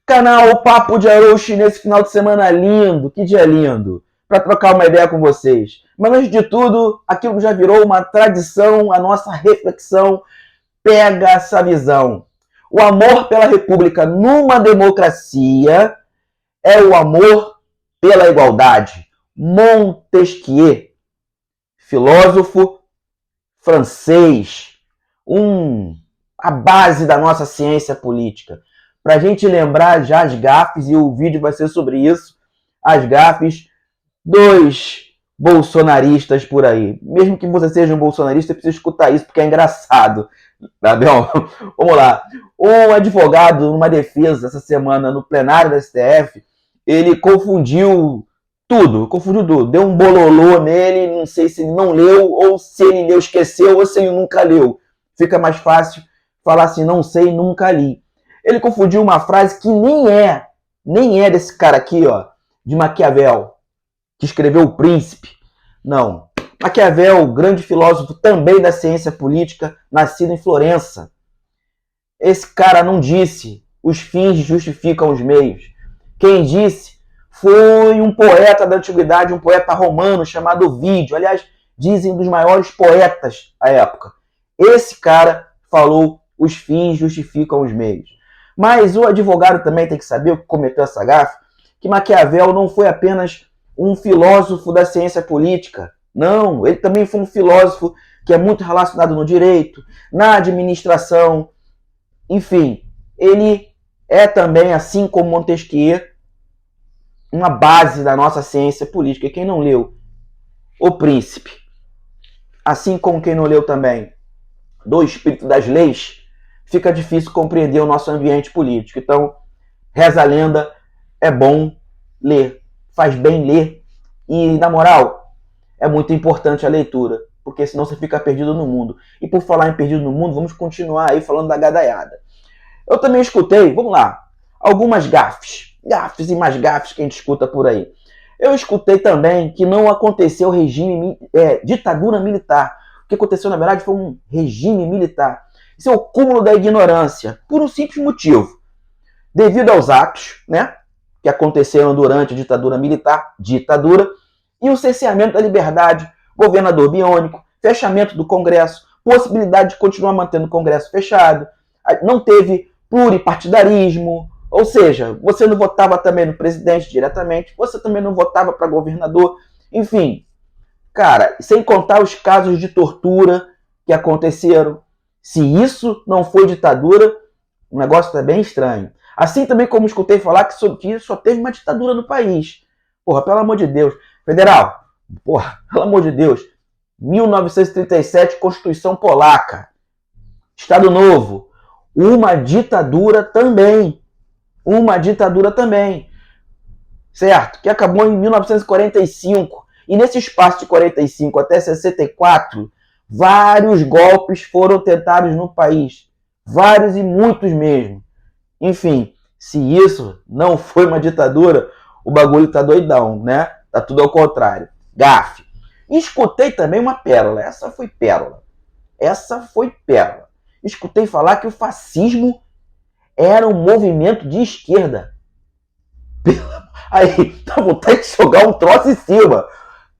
Canal Papo de Arouche nesse final de semana lindo, que dia lindo, para trocar uma ideia com vocês. Mas antes de tudo, aquilo que já virou uma tradição, a nossa reflexão, pega essa visão. O amor pela República numa democracia é o amor pela igualdade. Montesquieu, filósofo francês, a base da nossa ciência política. Para a gente lembrar já as gafes, e o vídeo vai ser sobre isso, as gafes dos bolsonaristas por aí. Mesmo que você seja um bolsonarista, você precisa escutar isso, porque é engraçado. Tá bom? Vamos lá. Um advogado, numa defesa essa semana no plenário da STF, ele confundiu tudo. Deu um bololô nele, não sei se ele não leu, ou se ele leu, esqueceu, ou se ele nunca leu. Fica mais fácil falar assim, não sei, nunca li. Ele confundiu uma frase que nem é desse cara aqui, ó, de Maquiavel, que escreveu O Príncipe. Não. Maquiavel, grande filósofo também da ciência política, nascido em Florença. Esse cara não disse os fins justificam os meios. Quem disse foi um poeta da antiguidade, um poeta romano chamado Ovídio. Aliás, dizem dos maiores poetas da época. Esse cara falou os fins justificam os meios. Mas o advogado também tem que saber, o que cometeu essa gafe, que Maquiavel não foi apenas um filósofo da ciência política. Não, ele também foi um filósofo que é muito relacionado no direito, na administração. Enfim, ele é também, assim como Montesquieu, uma base da nossa ciência política. E quem não leu O Príncipe, assim como quem não leu também Do Espírito das Leis, fica difícil compreender o nosso ambiente político. Então, reza a lenda, é bom ler, faz bem ler. E, na moral, é muito importante a leitura, porque senão você fica perdido no mundo. E por falar em perdido no mundo, vamos continuar aí falando da gadaiada. Eu também escutei, vamos lá, algumas gafes e mais gafes que a gente escuta por aí. Eu escutei também que não aconteceu ditadura militar. O que aconteceu, na verdade, foi um regime militar. Isso é o cúmulo da ignorância, por um simples motivo. Devido aos atos, né, que aconteceram durante a ditadura militar, e o cerceamento da liberdade, governador biônico, fechamento do Congresso, possibilidade de continuar mantendo o Congresso fechado, não teve pluripartidarismo, ou seja, você não votava também no presidente diretamente, você também não votava para governador, enfim. Cara, sem contar os casos de tortura que aconteceram. Se isso não foi ditadura, o negócio está bem estranho. Assim também como escutei falar que só teve uma ditadura no país. Porra, pelo amor de Deus. Federal, porra, pelo amor de Deus. 1937, Constituição Polaca. Estado Novo. Uma ditadura também. Certo? Que acabou em 1945. E nesse espaço de 45 até 64, vários golpes foram tentados no país. Vários e muitos mesmo. Enfim, se isso não foi uma ditadura, o bagulho tá doidão, né? Tá tudo ao contrário. Gafe. Escutei também uma pérola. Essa foi pérola. Escutei falar que o fascismo era um movimento de esquerda. Aí, dá vontade de jogar um troço em cima.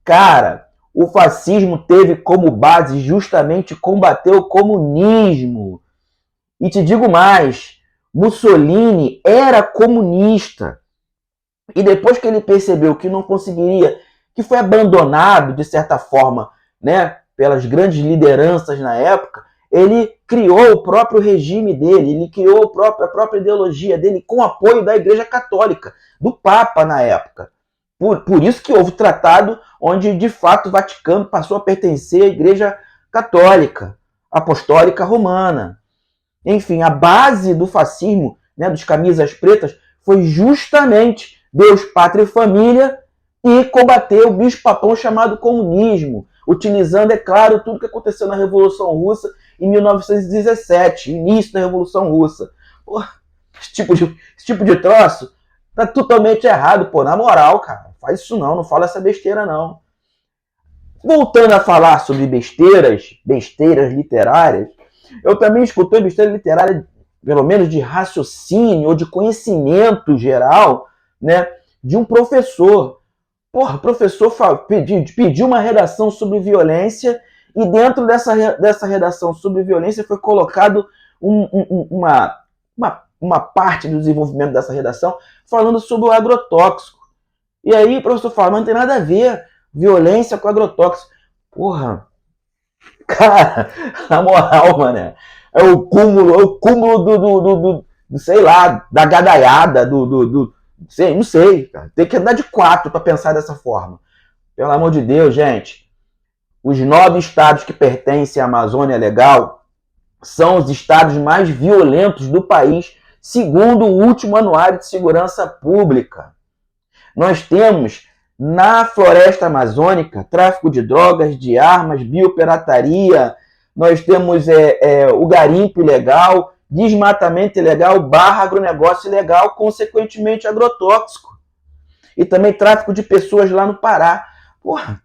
Cara, o fascismo teve como base justamente combater o comunismo. E te digo mais, Mussolini era comunista. E depois que ele percebeu que não conseguiria, que foi abandonado, de certa forma, né, pelas grandes lideranças na época, ele criou o próprio regime dele, ele criou a própria ideologia dele com apoio da Igreja Católica, do Papa na época. Por isso que houve tratado onde, de fato, o Vaticano passou a pertencer à Igreja Católica, Apostólica Romana. Enfim, a base do fascismo, né, dos camisas pretas, foi justamente Deus, Pátria e Família e combater o bicho-papão chamado comunismo, utilizando, é claro, tudo que aconteceu na Revolução Russa em 1917, início da Revolução Russa. Porra, esse tipo de troço tá totalmente errado, pô, na moral, cara. Faz isso não fala essa besteira não. Voltando a falar sobre besteiras literárias, eu também escutei besteira literária pelo menos de raciocínio ou de conhecimento geral, né, de um professor. Porra, o professor pediu uma redação sobre violência e dentro dessa redação sobre violência foi colocado uma parte do desenvolvimento dessa redação falando sobre o agrotóxico. E aí o professor fala, mas não tem nada a ver violência com agrotóxico. Porra, cara, na moral, mano, é o cúmulo do sei lá, da gadaiada, sei, não sei, cara. Tem que andar de 4 para pensar dessa forma. Pelo amor de Deus, gente. Os 9 estados que pertencem à Amazônia Legal são os estados mais violentos do país, segundo o último Anuário de Segurança Pública. Nós temos, na floresta amazônica, tráfico de drogas, de armas, biopirataria, nós temos o garimpo ilegal, desmatamento ilegal, agronegócio ilegal, consequentemente agrotóxico. E também tráfico de pessoas lá no Pará. Porra,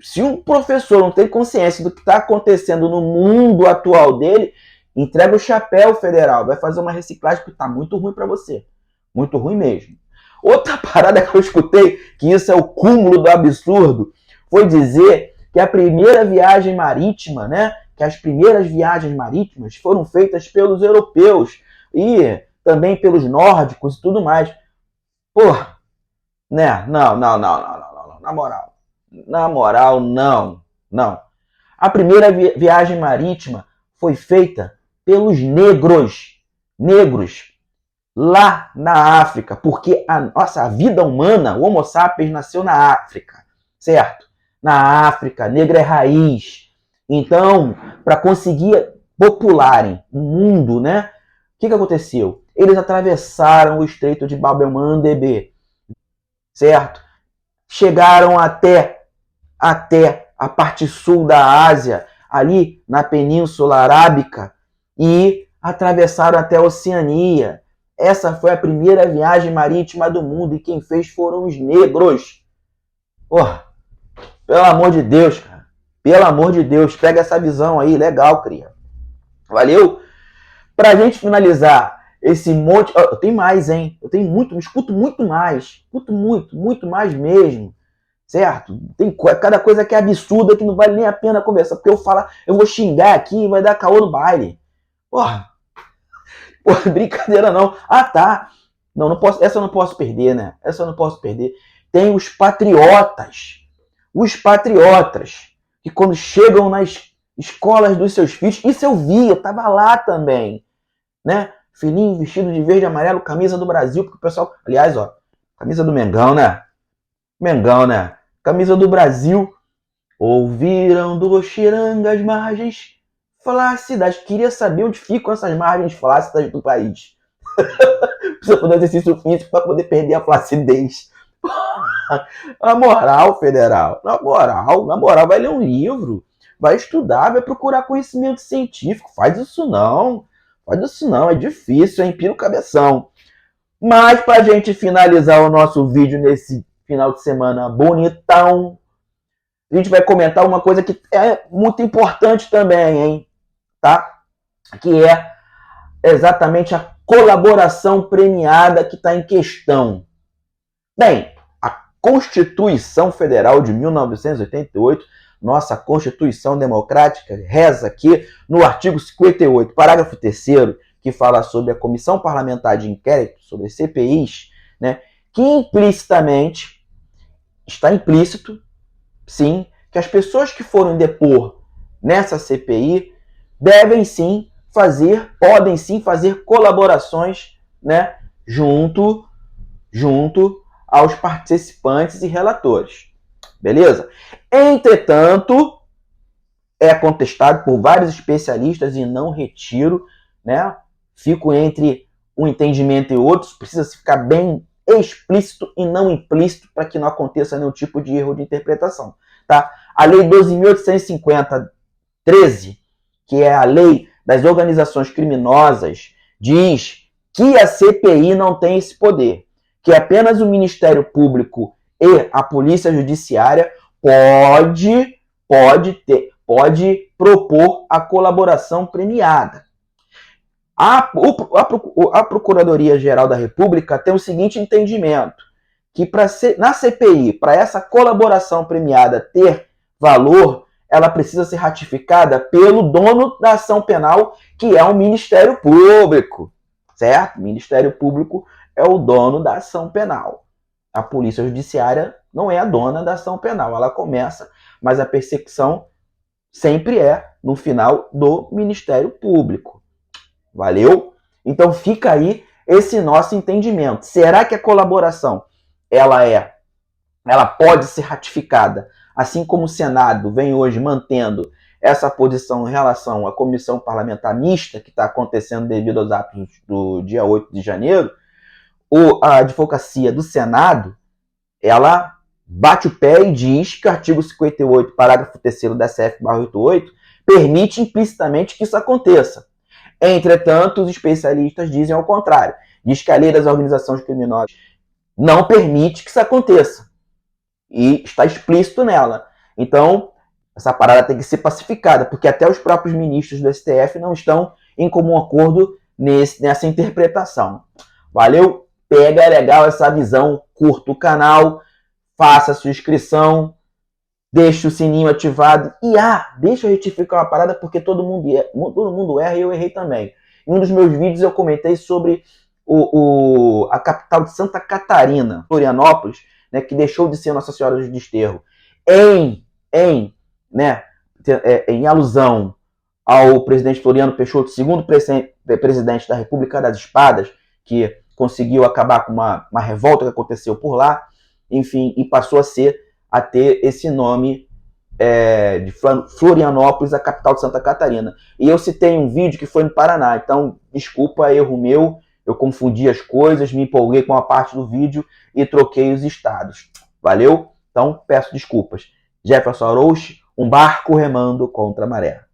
se um professor não tem consciência do que está acontecendo no mundo atual dele, entrega o chapéu federal, vai fazer uma reciclagem que está muito ruim para você. Muito ruim mesmo. Outra parada que eu escutei, que isso é o cúmulo do absurdo, foi dizer que a primeira viagem marítima, né, que as primeiras viagens marítimas foram feitas pelos europeus e também pelos nórdicos e tudo mais. Porra, né? Não, na moral, não. A primeira viagem marítima foi feita pelos negros lá na África, porque a vida humana, o Homo sapiens, nasceu na África, certo? Na África, negra é raiz. Então, para conseguir popularem o mundo, né? O que aconteceu? Eles atravessaram o Estreito de Bab el-Mandeb, certo? Chegaram até a parte sul da Ásia, ali na Península Arábica, e atravessaram até a Oceania. Essa foi a primeira viagem marítima do mundo e quem fez foram os negros. Porra, pelo amor de Deus, cara. Pelo amor de Deus, pega essa visão aí, legal, cria. Valeu? Pra gente finalizar esse monte... Eu tenho mais, hein? Eu tenho muito, escuto muito mais. Escuto muito mais mesmo. Certo? Tem cada coisa que é absurda que não vale nem a pena conversar. Porque eu vou xingar aqui e vai dar caô no baile. Porra, brincadeira não. Ah, tá. Não posso, essa eu não posso perder, né? Essa eu não posso perder. Tem os patriotas. Os patriotas que quando chegam nas escolas dos seus filhos, isso eu vi, eu tava lá também, né? Filhinho vestido de verde e amarelo, camisa do Brasil, porque o pessoal, aliás, ó, camisa do Mengão, né? Camisa do Brasil. Ouviram do Xiranga as margens flácidas. Queria saber onde ficam essas margens flácidas do país. Precisa fazer exercício físico para poder perder a flacidez. Na moral, federal. Na moral, vai ler um livro. Vai estudar, vai procurar conhecimento científico. Faz isso não, é difícil, hein? Pira o cabeção. Mas pra gente finalizar o nosso vídeo nesse final de semana bonitão, a gente vai comentar uma coisa que é muito importante também, hein? Tá? Que é exatamente a colaboração premiada que está em questão. Bem, a Constituição Federal de 1988, nossa Constituição Democrática, reza aqui no artigo 58, parágrafo 3º, que fala sobre a Comissão Parlamentar de Inquérito, sobre CPIs, né, que implicitamente, está implícito, sim, que as pessoas que forem depor nessa CPI podem sim fazer colaborações, né, junto aos participantes e relatores. Beleza? Entretanto, é contestado por vários especialistas e não retiro, né? Fico entre um entendimento e outros, precisa ficar bem explícito e não implícito para que não aconteça nenhum tipo de erro de interpretação. Tá? A Lei 12.850-13, que é a Lei das Organizações Criminosas, diz que a CPI não tem esse poder, que apenas o Ministério Público e a Polícia Judiciária pode propor a colaboração premiada. A Procuradoria-Geral da República tem o seguinte entendimento, que na CPI, para essa colaboração premiada ter valor, ela precisa ser ratificada pelo dono da ação penal, que é o Ministério Público, certo? O Ministério Público é o dono da ação penal. A Polícia Judiciária não é a dona da ação penal, ela começa, mas a persecução sempre é, no final, do Ministério Público. Valeu? Então fica aí esse nosso entendimento. Será que a colaboração ela pode ser ratificada, assim como o Senado vem hoje mantendo essa posição em relação à comissão parlamentar mista que está acontecendo devido aos atos do dia 8 de janeiro? A advocacia do Senado, ela bate o pé e diz que o artigo 58, parágrafo 3º da CF/88, permite implicitamente que isso aconteça. Entretanto, os especialistas dizem ao contrário. Diz que a lei das organizações criminosas não permite que isso aconteça. E está explícito nela. Então, essa parada tem que ser pacificada, porque até os próprios ministros do STF não estão em comum acordo nessa interpretação. Valeu? Pega legal essa visão, curta o canal, faça a sua inscrição, deixa o sininho ativado. E deixa eu retificar uma parada, porque todo mundo erra e eu errei também. Em um dos meus vídeos eu comentei sobre a capital de Santa Catarina, Florianópolis, né, que deixou de ser Nossa Senhora do Desterro, em alusão ao presidente Floriano Peixoto, segundo presidente da República das Espadas, que conseguiu acabar com uma revolta que aconteceu por lá, enfim, e passou a ter esse nome de Florianópolis, a capital de Santa Catarina. E eu citei um vídeo que foi no Paraná, então desculpa, erro meu, eu confundi as coisas, me empolguei com uma parte do vídeo e troquei os estados. Valeu? Então peço desculpas. Jefferson Arouche, um barco remando contra a maré.